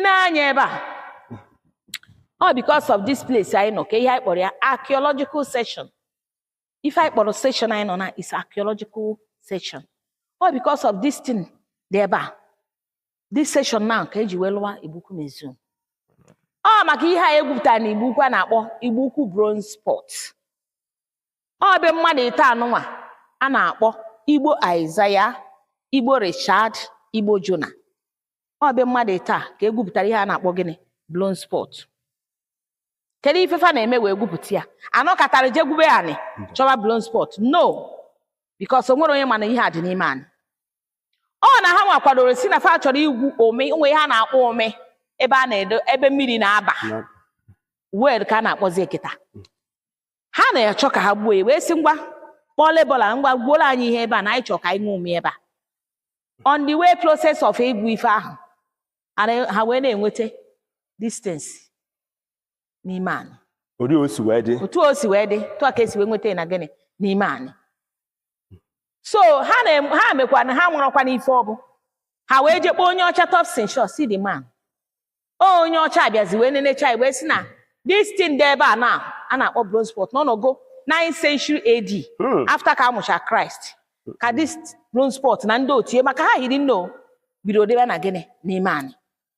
anya ebe a. All because of this place I know, okay, here for archaeological section. If I put a section I know now, it's archaeological section. All because of this thing there. This section now, okay, you will want Igbo-ukwu Museum. Oh, maka ihe egwupụta na Igbo-ukwu a na-akpọ Igbo-ukwu bronze pot. Oh, be mmadụ ite anụnwa a na-akpọ Igbo Isaiah, Igbo Richard, Igbo Jonah. Oh, be mmadụ ite a ka egwupụtara ihe a na-akpọ gịnị bronze pot. Kedu ife fa na-eme wee gwupụta ya? Anọkatara je gwube ani chọba bronze pot. No, because onwere onye mana ihe a dị n'ime ani. Ọ na ha nwa kwadoro si na fa chọrọ igwu ome, onwe ha na-akpọ ome ebe a na-edo ebe mmiri na-aba. Word ka na-akpọzi ekita. Ha na-achọ ka ha gbuo ya wee si ngwa kpọle bola ngwa gbuola anyị ihe ebe a na anyị chọ ka anyị nwe ome ebe a. On the way process of egwu ife ahụ, ha wee na-enweta distance n'ime anyị. Otu o si wee dị. Otu o si wee dị, otu aka esi wee nweta na gịnị n'ime anyị. So ha mekwa na ha nwụrọkwa n'ife ọbụ. Ha wee jekpo onye ọcha Thompson Shaw see the man. Onye ọcha abịazi wee nenecha wee si na this thing dị ebe a na a na-akpọ bronze pot no go 9th century AD after ka amụcha Christ. Ka this bronze pot na ndị otie maka ha hiri nno bido debe na gịnị n'ime anyị.